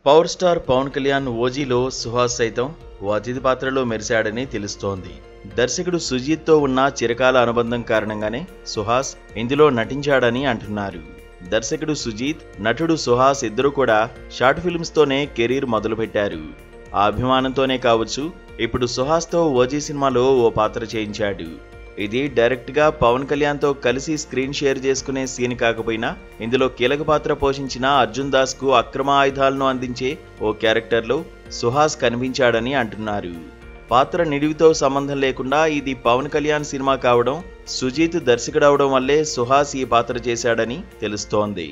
Power star Pawan Kalyan ఓజీలో Suhas సైతం ఓ అతిథి పాత్రలో మెరిశాడని తెలుస్తోంది. దర్శకుడు సుజీత్తో ఉన్న చిరకాల అనుబంధం కారణంగానే సుహాస్ ఇందులో నటించాడని అంటున్నారు. దర్శకుడు సుజీత్, నటుడు సుహాస్ ఇద్దరు కూడా షార్ట్ ఫిల్మ్స్తోనే కెరీర్ మొదలుపెట్టారు. ఆ అభిమానంతోనే కావచ్చు ఇప్పుడు సుహాస్తో ఓజీ సినిమాలో ఓ పాత్ర చేయించాడు. ఇది డైరెక్ట్గా పవన్ కళ్యాణ్తో కలిసి స్క్రీన్ షేర్ చేసుకునే సీన్ కాకపోయినా ఇందులో కీలక పాత్ర పోషించిన అర్జున్ దాస్కు అక్రమ ఆయుధాలను అందించే ఓ క్యారెక్టర్లో సుహాస్ కనిపించాడని అంటున్నారు. పాత్ర నిడివితో సంబంధం లేకుండా ఇది పవన్ కళ్యాణ్ సినిమా కావడం, సుజీత్ దర్శకుడవడం వల్లే సుహాస్ ఈ పాత్ర చేశాడని తెలుస్తోంది.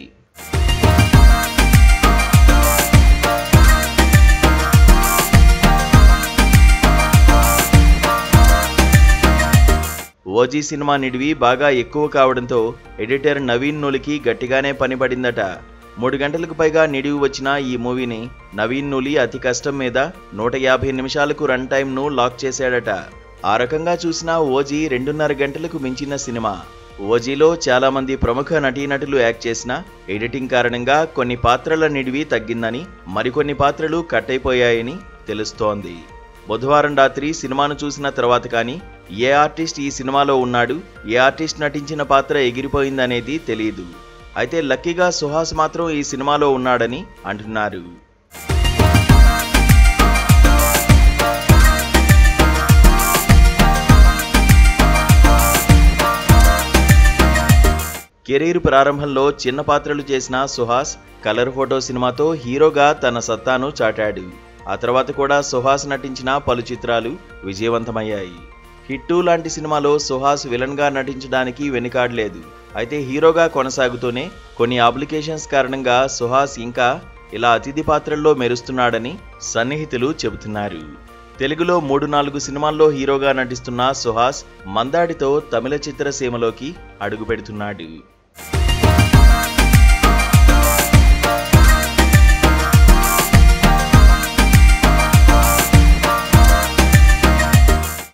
ఓజీ సినిమా నిడివి బాగా ఎక్కువ కావడంతో ఎడిటర్ నవీన్ నూలికి గట్టిగానే పనిపడిందట. 3 గంటలకు పైగా నిడివి వచ్చిన ఈ మూవీని నవీన్ నూలి అతి కష్టం మీద 150 నిమిషాలకు రన్ టైంను లాక్ చేశాడట. ఆ రకంగా చూసినా ఓజీ 2.5 గంటలకు మించిన సినిమా. ఓజీలో చాలా మంది ప్రముఖ నటీనటులు యాక్ట్ చేసిన ఎడిటింగ్ కారణంగా కొన్ని పాత్రల నిడివి తగ్గిందని, మరికొన్ని పాత్రలు కట్ అయిపోయాయని తెలుస్తోంది. బుధవారం రాత్రి సినిమాను చూసిన తర్వాత కానీ ఏ ఆర్టిస్ట్ ఈ సినిమాలో ఉన్నాడు, ఏ ఆర్టిస్ట్ నటించిన పాత్ర ఎగిరిపోయిందనేది తెలియదు. అయితే లక్కీగా సుహాస్ మాత్రం ఈ సినిమాలో ఉన్నాడని అంటున్నారు. కెరీర్ ప్రారంభంలో చిన్న పాత్రలు చేసిన సుహాస్ కలర్ ఫోటో సినిమాతో హీరోగా తన సత్తాను చాటాడు. ఆ తర్వాత కూడా సుహాస్ నటించిన పలు చిత్రాలు విజయవంతమయ్యాయి. హిట్ 2 లాంటి సినిమాలో సుహాస్ విలన్గా నటించడానికి వెనుకాడలేదు. అయితే హీరోగా కొనసాగుతూనే కొన్ని అప్లికేషన్స్ కారణంగా సుహాస్ ఇంకా ఇలా అతిథి పాత్రల్లో మెరుస్తున్నాడని సన్నిహితులు చెబుతున్నారు. తెలుగులో 3-4 సినిమాల్లో హీరోగా నటిస్తున్న సుహాస్ మందాడితో తమిళ చిత్రసీమలోకి అడుగుపెడుతున్నాడు.